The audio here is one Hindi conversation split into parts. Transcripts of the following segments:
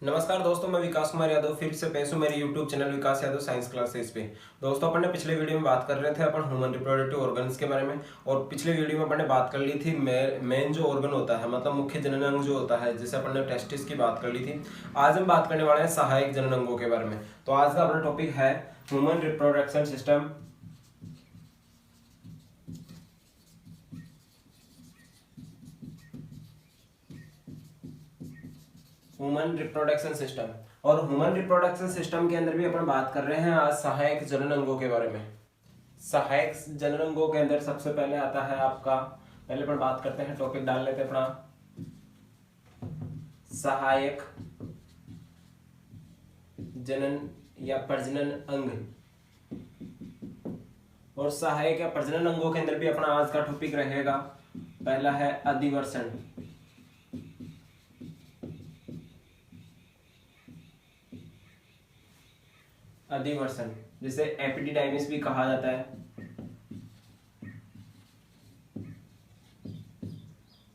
नमस्कार दोस्तों, मैं विकास कुमार यादव फिर से पेश हूं मेरे YouTube चैनल विकास यादव साइंस क्लासेस पे। दोस्तों, अपन ने पिछले वीडियो में बात कर रहे थे अपन ह्यूमन रिप्रोडक्टिव ऑर्गन्स के बारे में। और पिछले वीडियो में अपन ने बात कर ली थी मेन जो ऑर्गन होता है, मतलब मुख्य जनन अंग जो होता है, जैसे अपन ने टेस्टिस की बात कर ली थी। आज हम बात करने वाले हैं सहायक जनन अंगों के बारे में। तो आज का अपना टॉपिक है human reproduction system. Human reproduction system. और ह्यूमन रिप्रोडक्शन सिस्टम के अंदर भी अपन बात कर रहे हैं आज सहायक जनन अंगों के बारे में। सहायक जनन अंगों के अंदर सबसे पहले आता है आपका, पहले अपन बात करते हैं, टॉपिक डाल लेते हैं अपना, सहायक जनन या प्रजनन अंग। और सहायक या प्रजनन अंगों के अंदर भी अपना आज का टॉपिक रहेगा, पहला है अधिवर्षण। अधिवर्षण जिसे एपिडिडाइमिस भी कहा जाता है।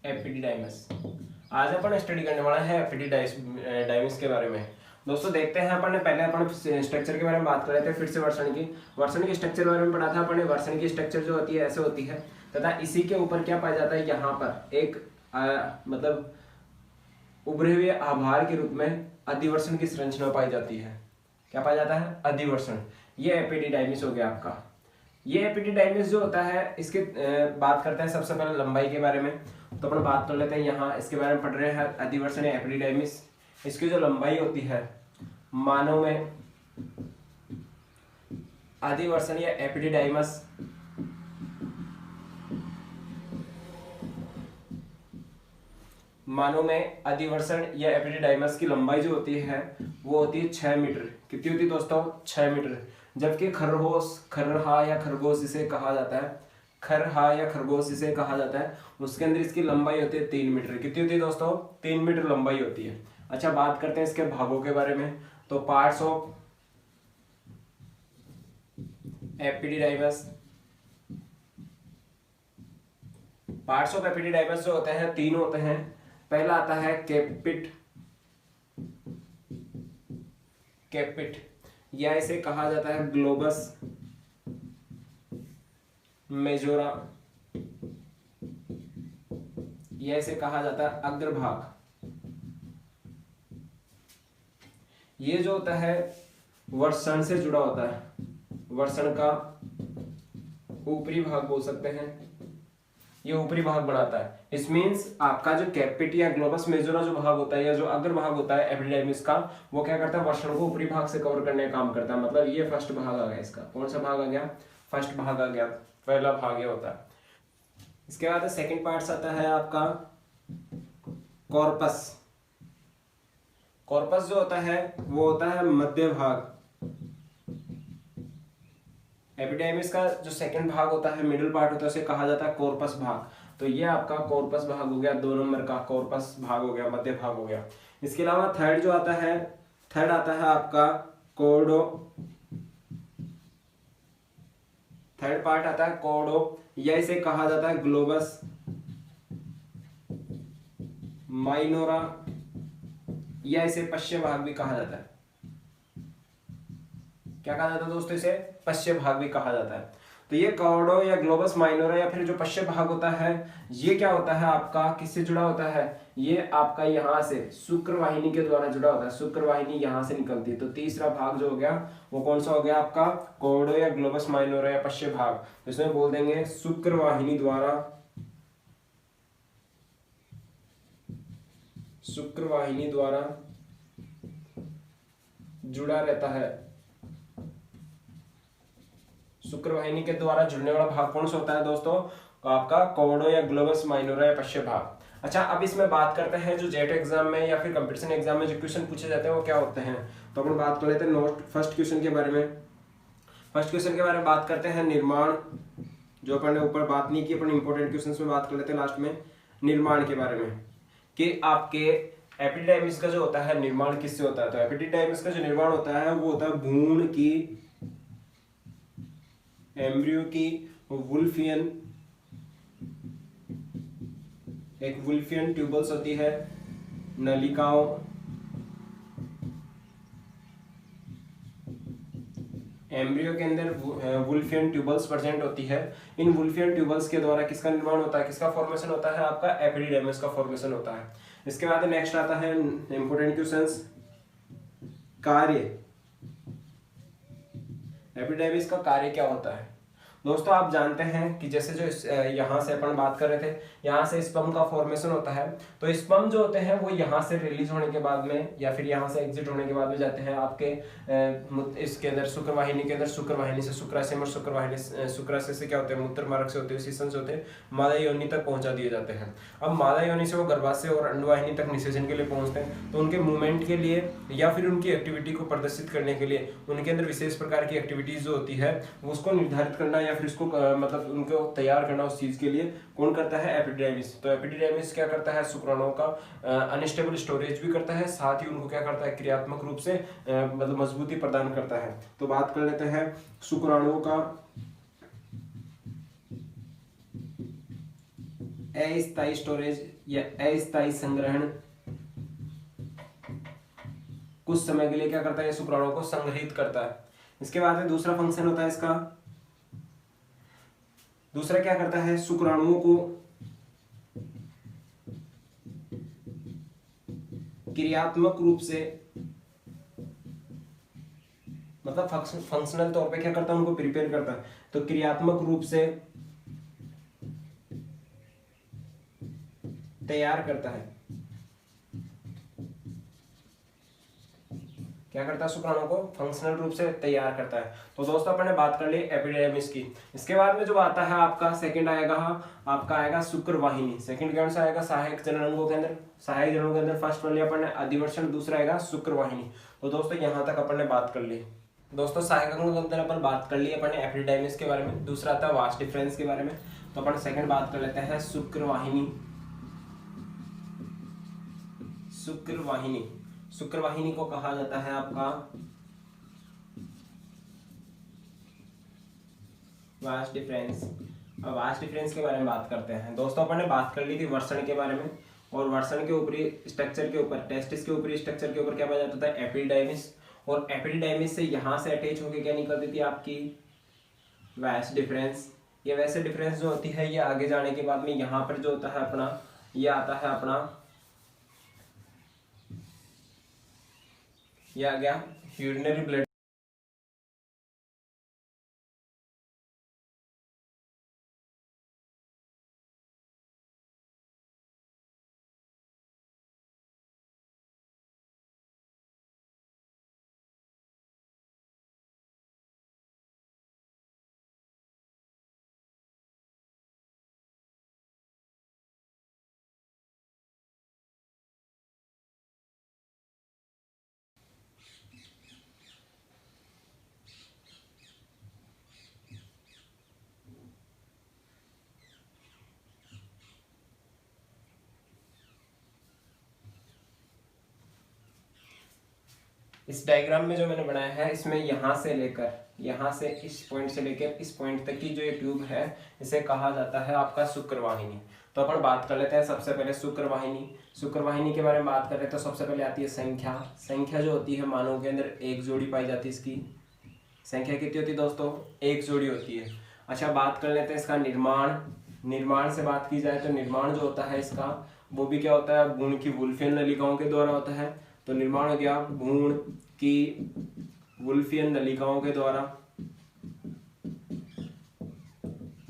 एपिडिडाइमिस आज अपन स्टडी करने वाला है एपिडिडाइमिस के बारे में। दोस्तों देखते हैं, अपन ने पहले अपन स्ट्रक्चर के बारे में बात कर रहे थे, फिर से वर्षण की स्ट्रक्चर के बारे में पढ़ा था अपन ने। वर्षण की स्ट्रक्चर जो होती है ऐसे होती है, तथा इसी के ऊपर क्या पाया जाता है, यहाँ पर एक मतलब उभरे हुए आभार के रूप में अधिवर्षण की संरचना पाई जाती है। क्या पाया जाता है? अधिवर्षण। ये एपिडिडाइमिस हो गया आपका। ये एपिडिडाइमिस जो होता है, इसके बात करते हैं सबसे पहले लंबाई के बारे में। तो अपन बात कर लेते हैं, यहाँ इसके बारे में पढ़ रहे हैं अधिवर्षण या एपिडिडाइमिस। इसकी जो लंबाई होती है मानव में, अधिवर्षण या एपिडिडाइमिस मानव में अधिवर्षण या एपिडिडाइमिस की लंबाई जो होती है वो होती है 6 मीटर। कितनी होती है दोस्तों? 6 मीटर। जबकि खरहा या खरगोश जिसे कहा जाता है, खरहा या खरगोश जिसे कहा जाता है, उसके अंदर इसकी लंबाई होती है 3 मीटर। कितनी होती है दोस्तों? 3 मीटर लंबाई होती है। अच्छा, बात करते हैं इसके भागों के बारे में। तो parts of epididymis, parts of epididymis जो होते हैं 3 होते हैं। पहला आता है कैपिट या इसे कहा जाता है ग्लोबस मेजोरा, या इसे कहा जाता है अग्रभाग। ये जो होता है वर्षण से जुड़ा होता है, वर्षण का ऊपरी भाग बोल सकते हैं, ये ऊपरी भाग बनाता है। इस मीन्स आपका जो कैपिट या ग्लोबस मेजोरा जो भाग होता है या जो अग्र भाग होता है एपिडिडाइमिस का, वो क्या करता है? वर्षण को ऊपरी भाग से कवर करने का काम करता है। मतलब ये फर्स्ट भाग आ गया इसका। कौन सा भाग आ गया? फर्स्ट भाग आ गया, पहला भाग ये होता है। इसके बाद सेकंड पार्ट आता है आपका कॉर्पस। कॉर्पस जो होता है वो होता है मध्य भाग। एपिडाइमिस का जो सेकंड भाग होता है, मिडिल पार्ट होता है, उसे कहा जाता है कॉर्पस भाग। तो ये आपका कॉर्पस भाग हो गया, 2 नंबर का कॉर्पस भाग हो गया, मध्य भाग हो गया। इसके अलावा थर्ड जो आता है, थर्ड आता है आपका कॉर्डो। थर्ड पार्ट आता है कॉर्डो, या इसे कहा जाता है ग्लोबस माइनोरा, या इसे पश्चिम भाग भी कहा जाता है। क्या कहा जाता है दोस्तों? इसे पश्चिम भाग भी कहा जाता है। तो ये कॉर्डो या ग्लोबस माइनोरा या फिर जो पश्चिम भाग होता है, ये क्या होता है आपका? किससे जुड़ा होता है? ये आपका यहाँ से शुक्रवाहिनी के द्वारा जुड़ा होता है। शुक्रवाहिनी यहाँ से निकलती है। तो तीसरा भाग जो हो गया वो कौन सा हो गया आपका? कॉर्डो या ग्लोबस माइनोरा या पश्चिम भाग। तो इसमें बोल देंगे शुक्रवाहिनी द्वारा, शुक्रवाहिनी द्वारा जुड़ा रहता है। शुक्रवाहिनी के द्वारा जुड़ने वाला भाग कौन सा होता है दोस्तों? आपका कॉर्डो या ग्लोबस माइनोरा या पश्चिम भाग। अच्छा, अब इसमें बात करते हैं जो जेट एग्जाम में या फिर कंपटीशन एग्जाम में जो क्वेश्चन पूछे जाते हैं वो क्या होते हैं। तो अपन बात कर लेते हैं नोट फर्स्ट क्वेश्चन के बारे में। फर्स्ट क्वेश्चन के बारे में बात करते हैं निर्माण, जो अपन ने ऊपर बात नहीं की, अपन इंपॉर्टेंट क्वेश्चन में बात कर लेते हैं लास्ट में निर्माण के बारे में, कि आपके एपिडिडाइमिस का जो होता है निर्माण किससे होता है। तो एपिडिडाइमिस का जो निर्माण होता है वो होता है भ्रूण की, एम्ब्रियो की वुल्फियन, एक वुल्फियन ट्यूबल्स होती है, नलिकाओं एम्ब्रियो के अंदर वुल्फियन ट्यूबल्स प्रेजेंट होती है। इन वुल्फियन ट्यूबल्स के द्वारा किसका निर्माण होता है, किसका फॉर्मेशन होता है, आपका एपिडिडर्मिस का फॉर्मेशन होता है। इसके बाद नेक्स्ट आता है इंपोर्टेंट क्वेश्चंस, कार्य। एपिडर्मिस का कार्य क्या होता है। दोस्तों आप जानते हैं कि जैसे जो यहाँ से अपन बात कर रहे थे, यहाँ से स्पर्म का फॉर्मेशन होता है, तो स्पर्म जो होते हैं वो यहाँ से रिलीज होने के बाद में या फिर यहाँ से एग्जिट होने के बाद में जाते हैं आपके इसके अंदर शुक्रवाहिनी के अंदर, शुक्रवाहिनी से शुक्राशय और शुक्राशय से क्या होते हैं, मूत्र मार्ग से होते हैं, सीसन से होते हैं, मादा योनि तक पहुंचा दिए जाते हैं। अब मादा योनि से वो गर्भाशय और अंडवाहिनी तक निषेचन के लिए पहुंचते हैं, तो उनके मूवमेंट के लिए या फिर उनकी एक्टिविटी को प्रदर्शित करने के लिए उनके अंदर विशेष प्रकार की एक्टिविटीज जो होती है उसको निर्धारित करना या फिर उसको मतलब उनको तैयार करना उस चीज के लिए कौन करता है, एपिडिडर्मिस। तो एपिडिडर्मिस क्या करता है, शुक्राणुओं का अनस्टेबल स्टोरेज भी करता है, साथ ही उनको क्या करता है, क्रियात्मक रूप से मतलब मजबूती प्रदान करता है। तो बात कर लेते हैं शुक्राणुओं का अस्थायी स्टोरेज या अस्थायी संग्रहण कुछ समय के लिए क्या करता है, शुक्राणुओं को संग्रहित करता है। इसके बाद में दूसरा फंक्शन होता है इसका, दूसरा क्या करता है, शुक्राणुओं को क्रियात्मक रूप से मतलब फंक्शनल तौर पे क्या करता है, उनको प्रिपेयर करता है। तो क्रियात्मक रूप से तैयार करता है, क्या करता है, शुक्राणुओं को फंक्शनल रूप से तैयार करता है। तो दोस्तों अपन ने बात कर ली एपिडर्मिस की। इसके बाद में जो आता है आपका सेकंड आएगा, आपका आएगा शुक्रवाहिनी। सेकंड कौन सा आएगा, सहायक जननांगों के अंदर, सहायक जनों के अंदर फर्स्ट वाली अपन ने अधिवर्षण, दूसरा आएगा शुक्रवाहिनी। तो दोस्तों यहाँ तक अपन ने बात कर ली। दोस्तों सहायक अंगों के अंदर अपन बात कर ली अपन ने एपिडर्मिस के बारे में, दूसरा आता है वास्ट डिफरेंस के बारे में। तो अपन सेकंड बात कर लेते हैं शुक्रवाहिनी। शुक्रवाहिनी, शुक्रवाहिनी को कहा जाता है आपका वास्ट डिफरेंस। अब वास्ट डिफरेंस के बारे में बात करते हैं। दोस्तों अपन ने बात कर ली थी वर्षण के बारे में, और वर्षण के ऊपरी स्ट्रक्चर के ऊपर, टेस्टिस के ऊपरी स्ट्रक्चर के ऊपर क्या पाया जाता था, एपिडिडाइमिस। और एपिडिडाइमिस से यहाँ से अटैच होकर क्या निकलती थी आपकी वास्ट डिफरेंस। ये वैसे डिफरेंस जो होती है ये आगे जाने के बाद में यहाँ पर जो होता है अपना, ये आता है अपना, ये आ गया यूरिनरी ब्लड। इस डायग्राम में जो मैंने बनाया है इसमें यहाँ से लेकर, यहाँ से इस पॉइंट से लेकर इस पॉइंट तक की जो ये ट्यूब है इसे कहा जाता है आपका शुक्रवाहिनी। तो अपन बात कर लेते हैं सबसे पहले शुक्रवाहिनी। शुक्रवाहिनी के बारे में बात करें तो सबसे पहले आती है संख्या। संख्या जो होती है मानव के अंदर एक जोड़ी पाई जाती है, इसकी संख्या कितनी होती है दोस्तों, एक जोड़ी होती है। अच्छा बात कर लेते हैं इसका निर्माण। निर्माण से बात की जाए तो निर्माण जो होता है इसका वो भी क्या होता है, भ्रूण की वुल्फियन नलिकाओं के द्वारा होता है। तो निर्माण हो गया भ्रूण की वुल्फियन नलिकाओं के द्वारा,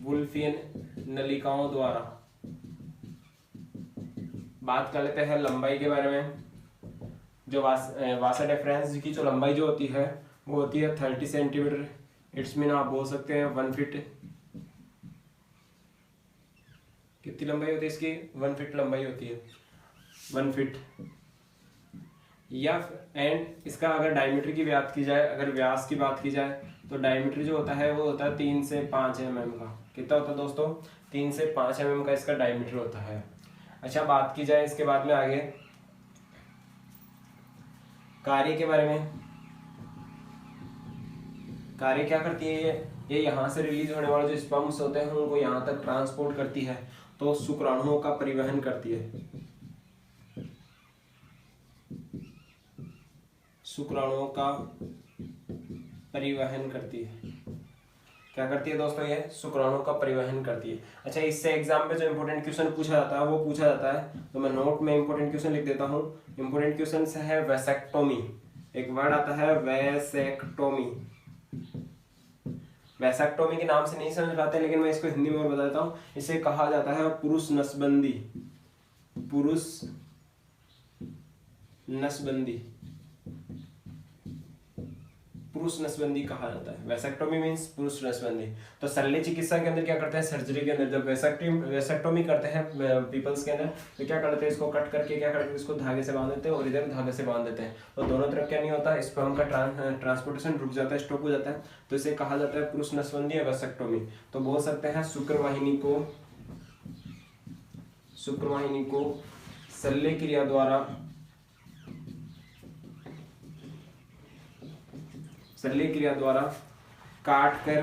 वुल्फियन नलिकाओं द्वारा। बात कर लेते हैं लंबाई के बारे में। जो वासा डिफरेंस की जो लंबाई जो होती है वो होती है 30 सेंटीमीटर। इट्स मीन आप बोल सकते हैं 1 फीट। कितनी लंबाई होती है इसकी, 1 फीट लंबाई होती है, 1 फीट। या एंड इसका अगर डायमीटर की बात की जाए, अगर व्यास की बात की जाए तो डायमीटर जो होता है वो होता है 3 से 5 mm का। कितना होता है दोस्तों, 3 से 5 mm का इसका डायमीटर होता है। अच्छा बात की जाए इसके बाद में आगे कार्य के बारे में। कार्य क्या करती है ये यहाँ से रिलीज होने वाले जो स्पर्म्स होते हैं उनको यहाँ तक ट्रांसपोर्ट करती है, तो शुक्राणुओं का परिवहन करती है। शुक्राणुओं का परिवहन करती है। क्या करती है दोस्तों? ये शुक्राणु का परिवहन करती है। अच्छा, इससे एग्जाम में जो इंपॉर्टेंट क्वेश्चन पूछा जाता है वो पूछा जाता है, तो मैं नोट में इंपॉर्टेंट क्वेश्चन लिख देता हूँ। इंपॉर्टेंट क्वेश्चन है वेसेक्टोमी। एक वर्ड आता है वेसेक्टोमी। वेसेक्टोमी के नाम से नहीं समझ पाते, लेकिन मैं इसको हिंदी में और बता देता हूँ। इसे कहा जाता है पुरुष नसबंदी। पुरुष नसबंदी, पुरुष नसबंदी कहा जाता है। वेसेक्टोमी मींस पुरुष नसबंदी। तो शल्य चिकित्सा के अंदर क्या करते हैं? सर्जरी के अंदर जब वेसेक्टोमी करते हैं पीपल्स के अंदर, तो क्या करते हैं? इसको कट करके क्या करते हैं? इसको धागे से बांध देते हैं और इधर धागे से बांध देते हैं, तो दोनों तरफ क्या नहीं होता, स्पर्म का ट्रांसपोर्टेशन रुक जाता है, स्टॉप हो जाता है। तो इसे कहा जाता है पुरुष नसबंदी या वेसेक्टोमी। तो बोल सकते हैं शुक्रवाहिनी को शल्य क्रिया द्वारा काट कर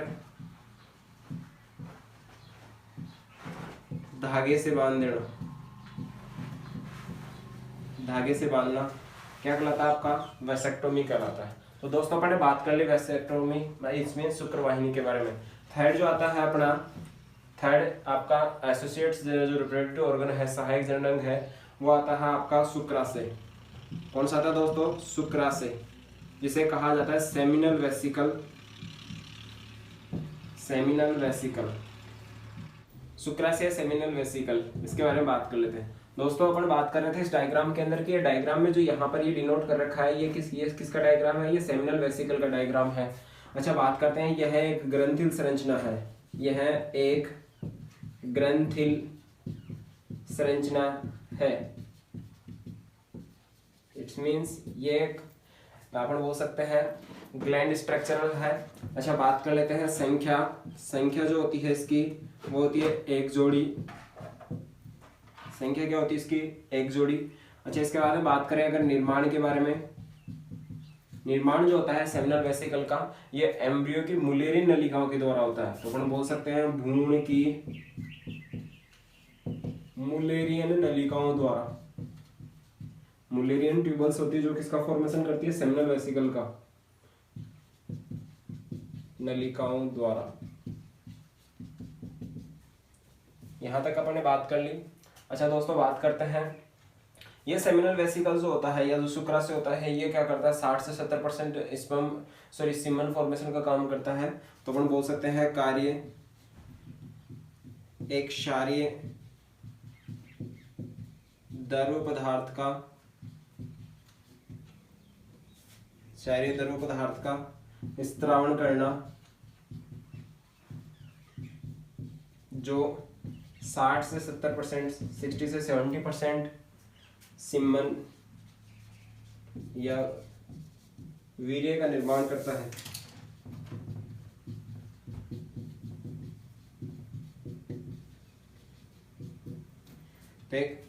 धागे से बांधना क्या कहलाता है? आपका वेसेक्टोमी कहलाता है। तो दोस्तों अपन ने बात कर ली वेसेक्टोमी, इसमें शुक्रवाहिनी के बारे में। थर्ड जो आता है अपना, थर्ड आपका एसोसिएट्स जो रिप्रोडक्टिव ऑर्गन है, सहायक जननांग है, वो आता है आपका शुक्राशय। कौन सा आता है दोस्तों? शुक्राशय, जिसे कहा जाता है सेमिनल वेसिकल। शुक्राशय, सेमिनल वेसिकल, इसके बारे में बात कर लेते हैं। दोस्तों अपन बात कर रहे थे इस डायग्राम के अंदर कि डायग्राम में जो यहाँ पर ये डिनोट कर रखा है, ये किसका डायग्राम है? ये सेमिनल वेसिकल का डायग्राम है। अच्छा, बात करते हैं, यह एक ग्रंथिल संरचना है। यह एक ग्रंथिल संरचना है। इट्स मीन्स ये एक अपन बोल सकते हैं ग्लैंड स्ट्रक्चरल है। अच्छा, बात कर लेते हैं संख्या जो होती है इसकी, वो होती है एक जोड़ी। संख्या क्या होती है इसकी? एक जोड़ी। अच्छा, इसके बाद में बात करें अगर निर्माण के बारे में, निर्माण जो होता है सेमिनल वेसिकल का, ये एम्ब्रियो की मुलेरियन नलिकाओं के द्वारा होता है। तो अपन बोल सकते हैं भ्रूण की मुलेरियन नलिकाओं द्वारा। मुलेरियन ट्यूबल्स होती है जो किसका फॉर्मेशन करती है? सेमिनल वेसिकल का, नलिकाओं द्वारा। यहां तक अपन ने बात कर ली। अच्छा दोस्तों, बात करते हैं ये सेमिनल वेसिकल जो होता है या जो शुक्राशय होता है, ये क्या करता है? 60 से 70% सीमन फॉर्मेशन का काम करता है। तो अपन बोल सकते हैं कार्य एक क्षारीय द्रव पदार्थ का स्त्रावण करना, जो 60 से 70%, 60 से 70% सीमन या वीर्य का निर्माण करता है।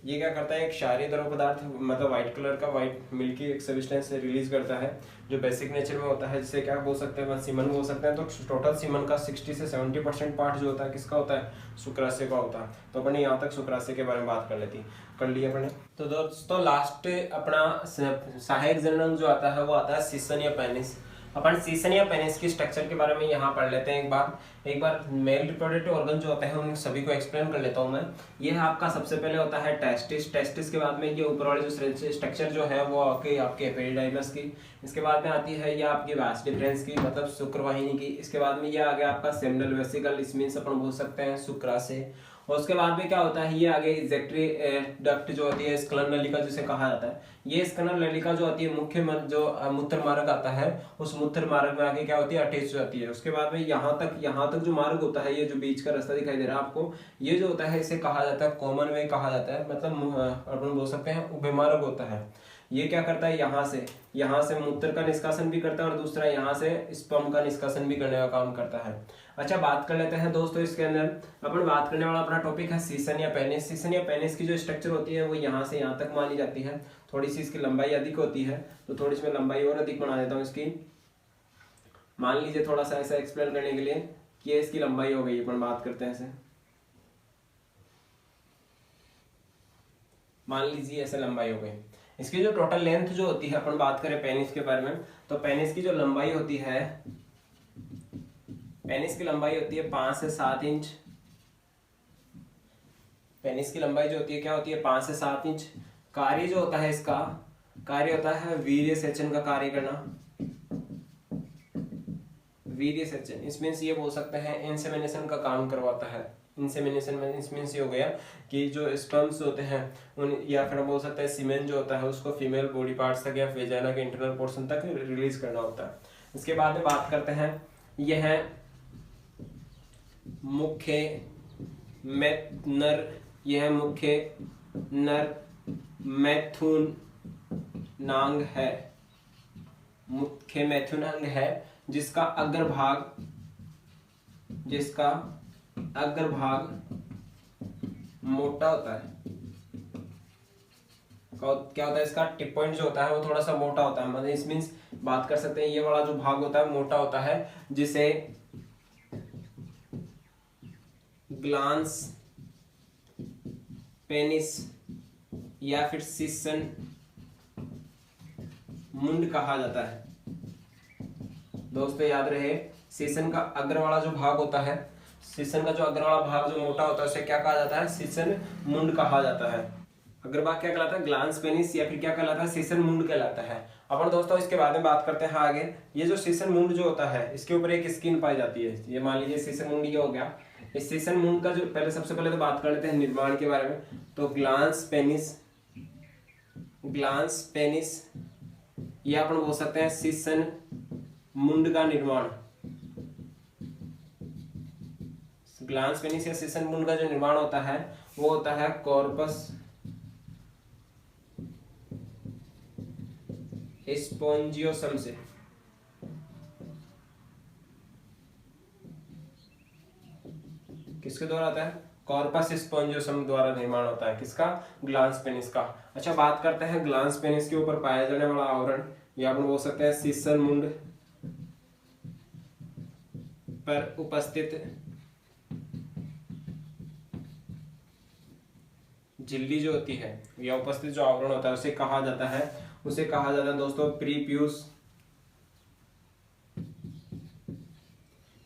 ये क्या करता है? एक क्षारीय द्रव पदार्थ, मतलब व्हाइट कलर का, व्हाइट मिल्की एक सब्सटेंस रिलीज करता है जो बेसिक नेचर में होता है, जिसे क्या बोल सकते हैं? सीमन बोल सकते हैं। तो टोटल सीमन का 60 से 70% पार्ट जो होता है किसका होता है? शुक्राशय का होता है। तो अपने यहाँ तक शुक्राशय के बारे में बात कर ली अपने। तो दोस्तों लास्ट अपना सहायक जननांग जो आता है वो आता है सीसन या पेनिस। अपन सीसन या पेनिस की स्ट्रक्चर के बारे में यहाँ पढ़ लेते हैं एक बार मेल रिप्रोडक्टिव ऑर्गन जो होते हैं उन सभी को एक्सप्लेन कर लेता हूँ मैं। ये आपका सबसे पहले होता है टेस्टिस के बाद में ये ऊपर वाली जो स्ट्रक्चर जो है वो आपके एपिडाइमस की, इसके बाद में आती है ये आपकी वास डिफरेंस की, मतलब शुक्रवाहिनी की। इसके बाद में ये आ गया आपका सेमिनल वेसिकल, इसमें अपन बोल सकते हैं शुक्राशय। और उसके बाद में क्या होता है, ये आगे इजेक्टरी डक्ट जो होती है, स्क्लर नलिका जिसे कहा जाता है, ये स्क्लर नलिका जो होती है मुख्य जो मूत्र मार्ग आता है, उस मूत्र मार्ग में आगे क्या होती है? अटैच हो जाती है। उसके बाद में यहाँ तक जो मार्ग होता है, ये जो बीच का रास्ता दिखाई दे रहा है आपको, ये जो होता है इसे कहा जाता है कॉमन वे कहा जाता है, मतलब अपन बोल सकते हैं उभय मार्ग होता है। ये क्या करता है? यहाँ से मूत्र का निष्कासन भी करता है और दूसरा यहाँ से स्पर्म का निष्कासन भी करने का काम करता है। अच्छा, बात कर लेते हैं दोस्तों, इसके अंदर अपन बात करने वाला अपना टॉपिक है सीसन या पेनिस। सीसन या पेनिस की जो स्ट्रक्चर होती है वो यहाँ से यहाँ तक मानी जाती है। थोड़ी सी इसकी लंबाई अधिक होती है, तो थोड़ी सी मैं लंबाई और अधिक बना देता हूँ इसकी। मान लीजिए थोड़ा सा ऐसा एक्सप्लेन करने के लिए कि ये इसकी लंबाई हो गई, अपन बात करते हैं ऐसे। मान लीजिए ऐसे लंबाई हो गई। इसकी जो टोटल लेंथ जो होती है, अपन बात करें पेनिस के बारे में, तो पेनिस की जो लंबाई होती है पेनिस की लंबाई होती है 5 से 7 इंच। पेनिस की लंबाई जो होती है क्या होती है, 5 से 7 इंच। कार्य जो होता है इसका, कार्य होता है वीर्य सेचन का कार्य करना। वीर्य सेचन इस मीन्स ये बोल सकते हैं इंसेमिनेशन का काम करवाता है। इंसेमिनेशन में इस मीन्स ये हो गया कि जो स्पर्म्स होते हैं उन, या फिर हम बोल सकते हैं सीमेन जो होता है उसको फीमेल बॉडी पार्ट्स तक या वेजाइना के इंटरनल पोर्शन तक रिलीज करना होता है। इसके बाद में बात करते हैं, यह है मुख्य नर, यह मुख्य नर मैथुन नांग है। मुख्य मैथुनांग है जिसका अग्रभाग मोटा होता है। क्या होता है इसका टिप पॉइंट जो होता है वो थोड़ा सा मोटा होता है, मतलब इस मीन्स बात कर सकते हैं ये वाला जो भाग होता है मोटा होता है, जिसे ग्लांस पेनिस या फिर सीसन मुंड कहा जाता है। दोस्तों याद रहे, सीसन का अग्र वाला जो भाग होता है, सीसन का जो अग्र वाला भाग जो मोटा होता है उसे क्या कहा जाता है, सीसन मुंड कहा जाता है। अग्रभाग क्या कहलाता है, ग्लांस पेनिस, या फिर क्या कहलाता है, सीसन मुंड कहलाता है। अपन दोस्तों इसके बारे में बात करते हैं आगे। ये जो सीसन मुंड जो होता है इसके ऊपर एक स्किन पाई जाती है। ये मान लीजिए सीसन मुंड ये हो गया। इस सीसन मुंड का जो पहले सबसे पहले तो बात कर लेते हैं निर्माण के बारे में। तो ग्लांस पेनिस या अपन बोल सकते हैं सीसन मुंड का निर्माण। ग्लांस पेनिस या सीसन मुंड का जो निर्माण होता है वो होता है कॉर्पस स्पोंजियोसम से। किसके द्वारा होता है, कॉर्पस स्पोंजियोसम द्वारा निर्माण होता है। किसका, ग्लांस पेनिस का। अच्छा बात करते हैं ग्लांस पेनिस के ऊपर पाया जाने वाला आवरण, या अपन बोल सकते हैं सीसन मुंड पर उपस्थित झिल्ली जो होती है या उपस्थित जो आवरण होता है उसे कहा जाता है दोस्तों प्रीप्यूस।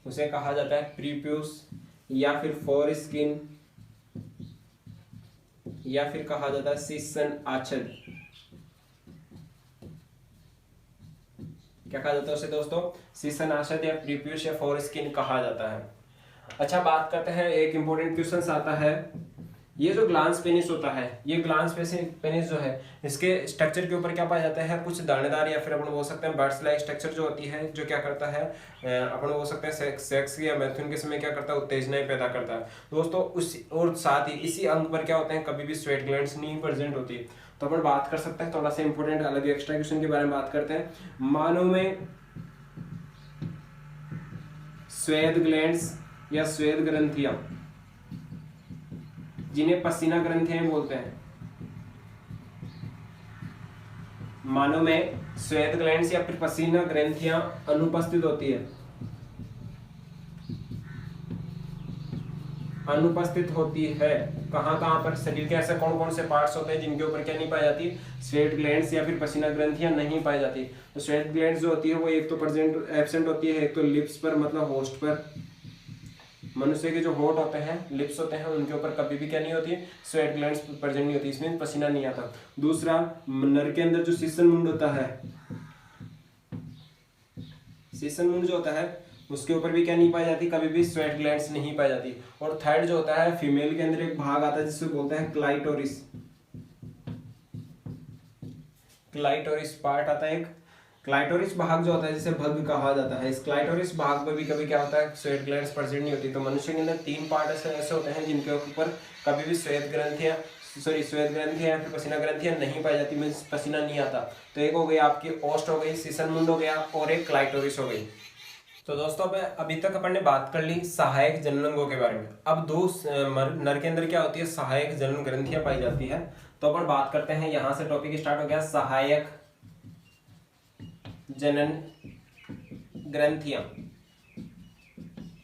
उसे कहा जाता है प्रीप्यूस या फिर फोर स्किन या फिर कहा जाता है सीसन आंचल। क्या कहा जाता है उसे दोस्तों, सीसन आंचल या प्रीप्यूस या फोर स्किन कहा जाता है। अच्छा बात करते हैं, एक इंपॉर्टेंट क्वेश्चन आता है, ये जो ग्लांस पेनिस होता है, ये ग्लांस पेनिस जो है इसके स्ट्रक्चर के ऊपर क्या पाया जाता है, कुछ दानेदार या फिर अपन बोल सकते हैं बर्ड्स लाइक स्ट्रक्चर जो होती है, जो क्या करता है अपन बोल सकते हैं सेक्स या मैथुन के समय क्या करता है, उत्तेजना पैदा करता है दोस्तों। उस और साथ ही इसी अंग पर क्या होते हैं, कभी भी स्वेट ग्लैंड्स नहीं प्रेजेंट होती। तो अपन बात कर सकते हैं थोड़ा सा इंपॉर्टेंट अलग एक्स्ट्रा क्वेश्चन के बारे में बात करते हैं। मानव में स्वेद ग्लैंड्स या स्वेद ग्रंथियां, जिन्हें पसीना ग्रंथियां बोलते हैं, मानव में स्वेद ग्लैंड्स या फिर पसीना ग्रंथियां अनुपस्थित होती है, कहां पर, शरीर के ऐसे कौन कौन से पार्ट्स होते हैं जिनके ऊपर क्या नहीं पाई जाती, स्वेट ग्लैंड्स या फिर पसीना ग्रंथियां नहीं पाई जाती। तो स्वेट ग्लैंड्स जो होती है वो एक तो एब्सेंट होती है, एक तो लिप्स पर मतलब होस्ट पर, मनुष्य के जो होठ होते हैं, लिप्स होते हैं, उनके ऊपर कभी भी क्या नहीं होती है, स्वेट ग्लैंड्स प्रेजेंट नहीं होती, इसमें पसीना नहीं आता। दूसरा, नर के अंदर जो सीसन मुंड होता है, सीसन मुंड जो होता है उसके ऊपर भी क्या नहीं पाई जाती, कभी भी स्वेट ग्लैंड्स नहीं पाई जाती। और थर्ड जो होता है, फीमेल के अंदर एक भाग आता है जिसको बोलते हैं क्लाइटोरिस। क्लाइटोरिस पार्ट आता है एक, क्लाइटोरिस भाग जो होता है जिसे भग कहा जाता है, इस क्लाइटोरिस भाग पर भी कभी क्या होता है, स्वेट ग्लैंड्स प्रेजेंट नहीं होती। तो मनुष्य के अंदर 3 पार्ट ऐसे होते हैं जिनके ऊपर कभी भी स्वेद ग्रंथियां या फिर पसीना ग्रंथियां नहीं पाई जाती, मींस पसीना नहीं आता। तो एक हो गई आपकी ओस्ट हो गई, सीसन मुंड हो गया, और एक क्लाइटोरिस हो गई। तो दोस्तों अभी तक अपन ने बात कर ली सहायक जननांगों के बारे में। अब नर के अंदर क्या होती है, सहायक जनन ग्रंथियां पाई जाती है। तो अपन बात करते हैं, यहां से टॉपिक स्टार्ट हो गया, सहायक जनन ग्रंथियां।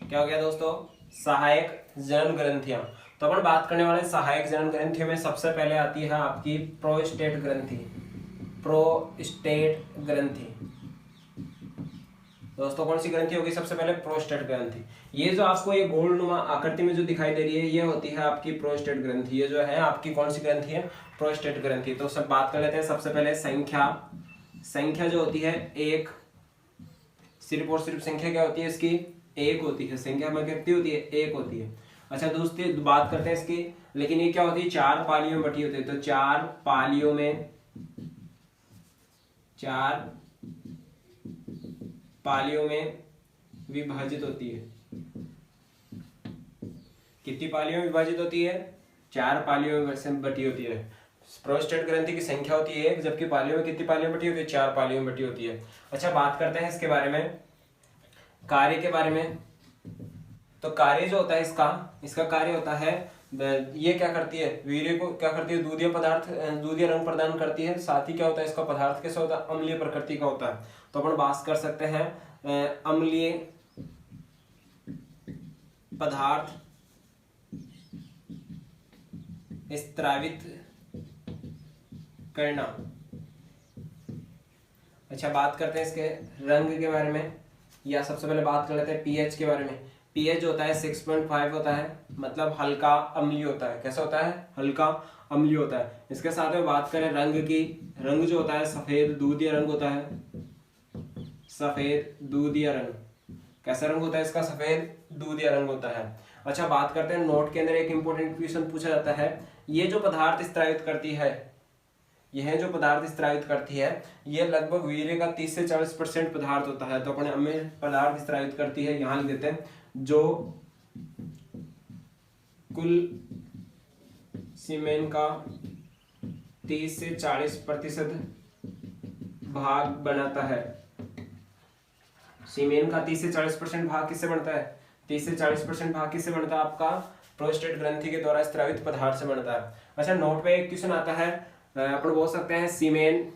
क्या हो गया दोस्तों, सहायक जनन ग्रंथियां। तो अपन बात करने वाले सहायक जनन ग्रंथियों में सबसे पहले आती है आपकी प्रोस्टेट ग्रंथि। प्रोस्टेट ग्रंथि, दोस्तों कौन सी ग्रंथि होगी? सबसे पहले प्रोस्टेट ग्रंथि। ये जो आपको ये गोलनुमा आकृति में जो दिखाई दे रही है, ये होती है आपकी प्रोस्टेट ग्रंथि। ये जो है आपकी कौन सी ग्रंथि है? प्रोस्टेट ग्रंथि। तो सब बात कर लेते हैं। सबसे पहले संख्या जो होती है एक, सिर्फ और सिर्फ संख्या क्या होती है इसकी? एक होती है। संख्या में कितनी होती है? एक होती है। अच्छा दूसरी बात करते हैं इसकी, लेकिन ये क्या होती है? 4 पालियों में बटी होती है। तो 4 पालियों में विभाजित होती है। कितनी पालियों में विभाजित होती है? 4 पालियों में बटी होती है। प्रोस्टेट ग्रंथि की संख्या होती है एक, जबकि पालियों में कितनी पालियों में बटी होती है? 4 पालियों में बटी होती है। अच्छा बात करते हैं इसके बारे में, कार्य के बारे में। तो कार्य जो होता है इसका कार्य होता है, ये क्या करती है? वीर्य को क्या करती है? दूधिया रंग प्रदान करती है। साथ ही क्या होता है इसका पदार्थ कैसा होता है? अम्लीय प्रकृति का होता है। तो अपन बात कर सकते हैं अम्लीय पदार्थ स्त्रावित करना। अच्छा बात करते हैं इसके रंग के बारे में, या सबसे पहले बात कर लेते हैं पीएच के बारे में। पीएच होता है 6.5 होता है, मतलब हल्का अम्लीय होता है। कैसा होता है? हल्का अम्लीय होता है। इसके साथ में बात करें रंग की, रंग जो होता है सफेद दूधिया रंग होता है। सफेद दूधिया रंग, कैसा रंग होता है इसका? सफेद दूधिया रंग होता है। अच्छा बात करते हैं नोट के अंदर एक इंपॉर्टेंट क्वेश्चन पूछा जाता है, ये जो पदार्थ स्त्रावित करती है, यह जो पदार्थ स्त्रावित करती है, ये लगभग वीर्य का 30 से 40% पदार्थ होता है। तो अपने अम्ल पदार्थ स्त्रावित करती है, यहां लिख देते हैं, जो कुल सीमेन का 30 से 40% भाग बनाता है। सीमेन का 30 से 40% भाग किससे बनता है? 30 से 40% भाग किससे बनता है? आपका प्रोस्टेट ग्रंथि के द्वारा स्त्रावित पदार्थ से बनता है। अच्छा नोट पे एक क्वेश्चन आता है, अपन बोल सकते हैं सीमेन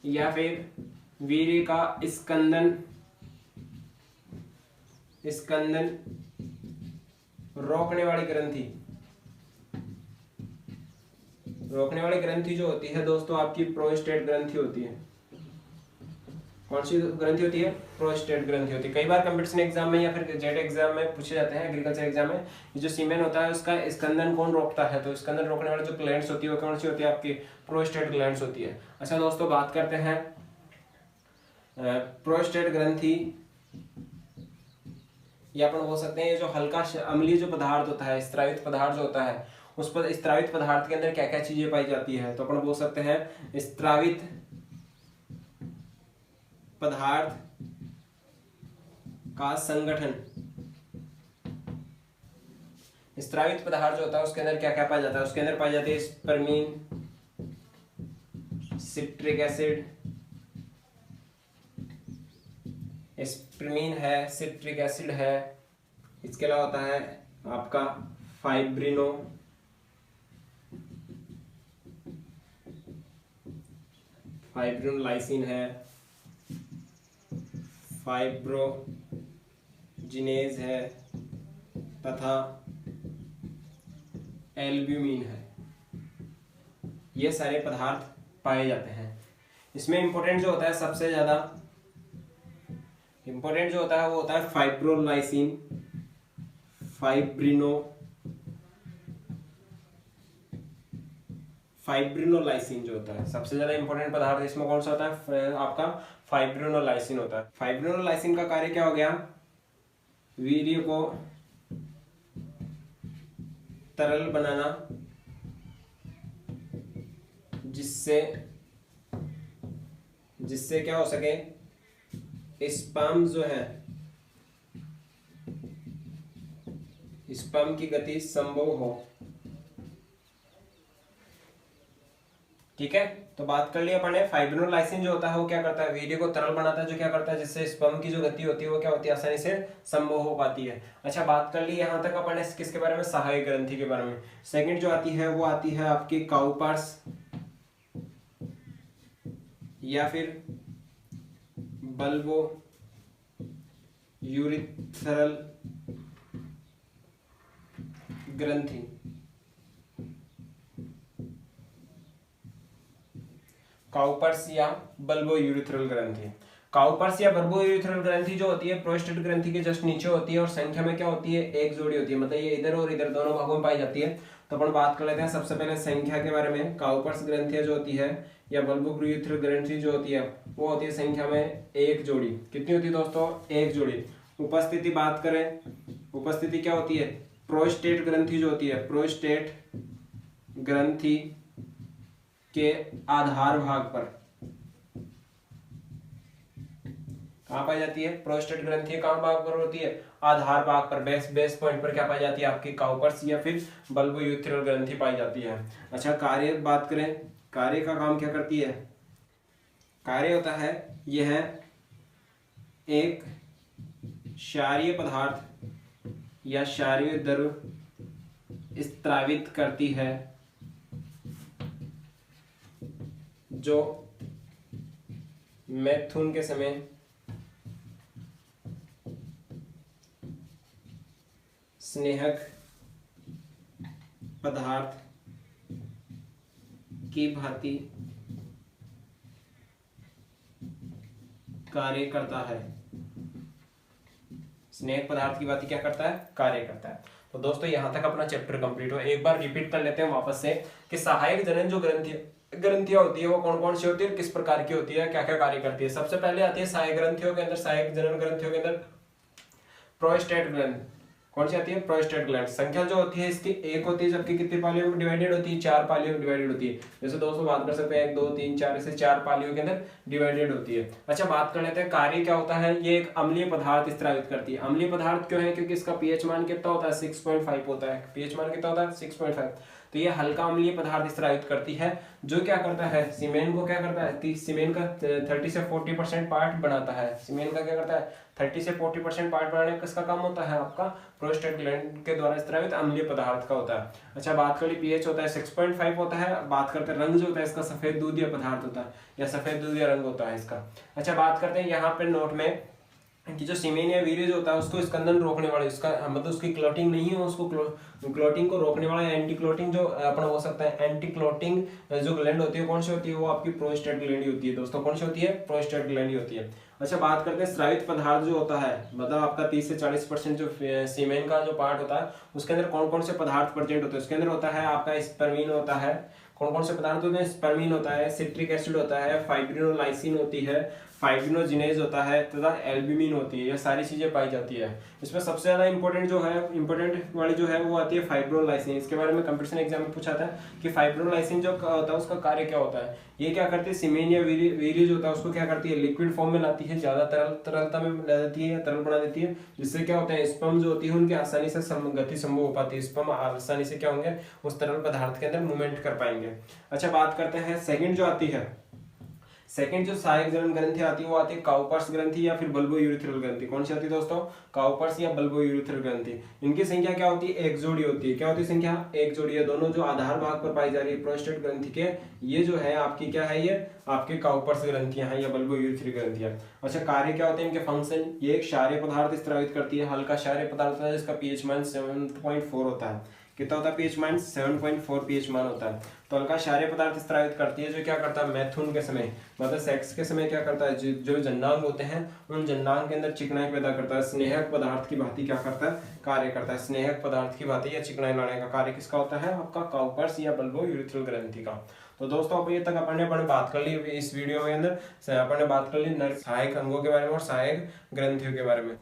या फिर वीर्य का स्कंदन रोकने वाली ग्रंथि जो होती है दोस्तों आपकी प्रोस्टेट ग्रंथि होती है। कौन सी ग्रंथि होती है? प्रोस्टेट ग्रंथि होती है। कई बार कंपटीशन एग्जाम में या फिर जेट एग्जाम में पूछे जाते हैं, एग्रीकल्चर एग्जाम में, ये जो सीमेन होता है उसका स्कंदन कौन रोकता है? तो स्कंदन रोकने वाली जो ग्लैंड्स होती है वो कौन सी होती है? आपकी प्रोस्टेट ग्लैंड्स होती है। अच्छा दोस्तों बात करते हैं प्रोस्टेट ग्रंथि, या अपन बोल सकते हैं ये जो हल्का अम्लीय जो पदार्थ होता है, स्त्रावित पदार्थ जो होता है, उस पर स्त्रावित पदार्थ के अंदर क्या क्या चीजें पाई जाती है? तो अपन बोल सकते हैं स्त्रावित पदार्थ का संगठन। स्त्रावित पदार्थ जो होता है उसके अंदर क्या क्या पाया जाता है? उसके अंदर पाई जाती है स्पर्मीन, सिट्रिक एसिड, स्पर्मीन है, सिट्रिक एसिड है। इसके अलावा होता है आपका फाइब्रोलाइसिन है, फाइब्रोजिनेज है तथा एल्ब्यूमिन है। ये सारे पदार्थ पाए जाते हैं। इसमें इंपॉर्टेंट जो होता है, सबसे ज्यादा इंपॉर्टेंट जो होता है वो होता है फाइब्रोलाइसिन, फाइब्रिनोलाइसिन जो होता है सबसे ज्यादा इंपॉर्टेंट पदार्थ इसमें कौन सा होता है? आपका फाइब्रिनोलाइसिन होता है। फाइब्रिनोलाइसिन का कार्य क्या हो गया? वीर्य को तरल बनाना, जिससे क्या हो सके? स्पर्म जो है, स्पर्म की गति संभव हो। ठीक है, तो बात कर लिया अपन ने। फाइब्रिनोलाइसिन जो होता है वो क्या करता है? वीर्य को तरल बनाता है, जो क्या करता है? जिससे स्पर्म की जो गति होती है वो क्या होती है? आसानी से संभव हो पाती है। अच्छा बात कर ली यहां तक अपन ने किसके बारे में? सहायक ग्रंथि के बारे में। सेकंड जो आती है वो आती है आपकी काउपर्स या फिर बल्बो यूरिथ्रल ग्रंथि। काउपर्स या बल्बो यूरिथ्रल ग्रंथि। काउपर्स या बल्बोयूरेथ्रल ग्रंथि जो होती है प्रोस्टेट ग्रंथि के जस्ट नीचे होती है और संख्या में क्या होती है, एक जोड़ी होती है, मतलब ये इधर और इधर दोनों भागों में पाई जाती है। तो अपन बात कर लेते हैं सबसे पहले संख्या के बारे में। काउपर्स ग्रंथियां जो होती है या बल्बोयूरेथ्रल ग्रंथि जो होती है वो होती है संख्या में एक जोड़ी। कितनी होती है दोस्तों, एक जोड़ी। उपस्थिति बात करें, उपस्थिति क्या होती है, प्रोस्टेट ग्रंथि जो होती है, प्रोस्टेट ग्रंथि के आधार भाग पर कहाँ पाई जाती है, प्रोस्टेट ग्रंथि कहाँ भाग पर होती है, आधार भाग पर, बेस पॉइंट पर क्या पाई जाती है, आपकी काउपर्स या फिर बल्बोयूरेथ्रल ग्रंथि पाई जाती है। अच्छा कार्य बात करें, कार्य का काम क्या करती है, कार्य होता है यह एक क्षारीय पदार्थ या क्षारीय द्रव स्त्रावित करती है जो मैथुन के समय स्नेहक पदार्थ की भांति कार्य करता है। स्नेहक पदार्थ की भांति क्या करता है, कार्य करता है। तो दोस्तों यहां तक अपना चैप्टर कंप्लीट हो। एक बार रिपीट कर लेते हैं वापस से कि सहायक जनन जो ग्रंथियां होती है वो कौन कौन सी होती है, किस प्रकार की होती है, क्या क्या कार्य करती है। सबसे पहले आती है सहायक ग्रंथियों के अंदर, सहायक जनन ग्रंथियों के अंदर प्रोस्टेट ग्रंथि कौन सी आती है, प्रोस्टेट ग्लैंड। संख्या जो होती है इसकी एक होती है, जबकि कितनी पालियों में डिवाइडेड होती है, 4 पालियों में डिवाइडेड होती है। जैसे दोस्तों बात कर सकते हैं 1 2 3 4 ऐसे 4 पालियों के अंदर डिवाइडेड होती है। अच्छा बात कर लेते हैं कार्य क्या होता है। ये एक अम्लीय पदार्थ स्त्रावित करती है। अम्लीय पदार्थ क्यों है, क्योंकि इसका पीएच मान कितना होता है, 6.5 होता है। पीएच मान कितना होता है, 6.5। तो ये हल्का अम्लीय पदार्थ स्त्रावित करती है, जो क्या करता है, सीमेन को क्या करता है, सीमेन का 30 से 40% पार्ट बनाता है। सीमेन का क्या करता है, 30 से 40% पार्ट बनाने का इसका काम होता है आपका प्रोस्टेट ग्लैंड के द्वारा स्त्रावित अम्लीय पदार्थ का होता है। अच्छा बात करें पीएच होता है 6.5 होता है। बात करते हैं रंग जो होता है इसका सफेद दूधिया पदार्थ होता है या सफेद दूधिया रंग होता है इसका। अच्छा बात करते हैं यहाँ पे नोट में कि जो सीमेन या वीर्य जो होता है उसको स्कंदन रोकने वाले, इसका मतलब उसकी क्लॉटिंग नहीं हो, उसको क्लॉटिंग को रोकने वाला एंटी क्लॉटिंग जो अपना हो सकता है, एंटी क्लॉटिंग जो ग्लैंड होती है कौन सी होती है, वो आपकी प्रोस्टेट ग्लैंड होती है। दोस्तों कौन सी होती है, प्रोस्टेट ग्लैंड होती है। अच्छा बात करते हैं स्रावित पदार्थ जो होता है, मतलब आपका 30 से 40% जो सीमेन का जो पार्ट होता है उसके अंदर कौन कौन से पदार्थ प्रेजेंट होते हैं। उसके अंदर होता है आपका स्पर्मीन होता है। कौन कौन से पदार्थ होते हैं, स्पर्मीन होता है, सिट्रिक एसिड होता है, फाइब्रिनोलाइसिन होती है, फाइब्रिनोजिनेज होता है तथा एल्ब्यूमिन होती है। ये सारी चीजें पाई जाती है। इसमें सबसे ज्यादा इंपॉर्टेंट जो है, इंपॉर्टेंट वाली जो है वो आती है फाइब्रोलाइसिन। इसके बारे में कंपटीशन एग्जाम में पूछा था कि फाइब्रोलाइसिन जो होता है उसका कार्य क्या होता है। ये क्या करती है, सीमेन या वीर्य जो होता है उसको क्या करती है, लिक्विड फॉर्म में लाती है, ज्यादा तरलता में ला देती है, तरल बना देती है, जिससे क्या होता है स्पर्म जो होती है उनकी आसानी से गति संभव हो पाती है। स्पर्म आसानी से क्या होंगे, उस तरल पदार्थ के अंदर मूवमेंट कर पाएंगे। अच्छा बात करते हैं सेकंड जो आती है, सेकंड जो सहायक जनन ग्रंथि आती है वो आती है काउपर्स ग्रंथि या फिर बल्बोयूरेथ्रल ग्रंथि। कौन सी आती है दोस्तों, काउपर्स या बल्बोयूरेथ्रल ग्रंथि। इनकी संख्या क्या होती है, एक जोड़ी होती है। क्या होती है संख्या, एक जोड़ी है। दोनों जो आधार भाग पर पाई जा रही है प्रोस्टेट ग्रंथि के, ये जो है आपकी क्या है, ये आपके काउपर्स ग्रंथियां हैं या बल्बोयूरेथ्रल ग्रंथियां। अच्छा कार्य क्या होते हैं इनके फंक्शन, ये एक क्षारीय पदार्थ स्त्रावित करती है, हल्का क्षारीय पदार्थ है जिसका पीएच मान 7.4 होता है। कितना होता है पीएच मान, 7.4 पीएच मान होता है। तो हल्का क्षारीय पदार्थ स्त्रावित करती है, जो क्या करता है मैथुन के समय, मतलब सेक्स के समय क्या करता है, जो जननांग होते हैं उन जननांग के अंदर चिकनाई पैदा करता है। स्नेहक पदार्थ की भांति क्या करता है, कार्य करता है। स्नेहक पदार्थ की भांति या चिकनाई लाने का कार्य किसका होता है, आपका काउपर्स या बल्बोयूरेथ्रल ग्रंथि का। तो दोस्तों अब ये तक अपन बात कर ली इस वीडियो में अंदर अपन बात कर ली सहायक अंगों के बारे में और सहायक ग्रंथियों के बारे में।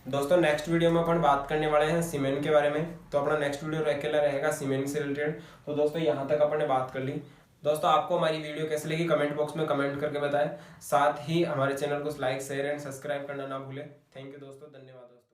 दोस्तों नेक्स्ट वीडियो में अपन बात करने वाले हैं सीमेन के बारे में। तो अपना नेक्स्ट वीडियो अकेला रहेगा सीमेन से रिलेटेड। तो दोस्तों यहाँ तक अपन ने बात कर ली। दोस्तों आपको हमारी वीडियो कैसी लगी कमेंट बॉक्स में कमेंट करके बताएं। साथ ही हमारे चैनल को लाइक शेयर एंड सब्सक्राइब करना ना भूलें। थैंक यू दोस्तों, धन्यवाद दोस्तों।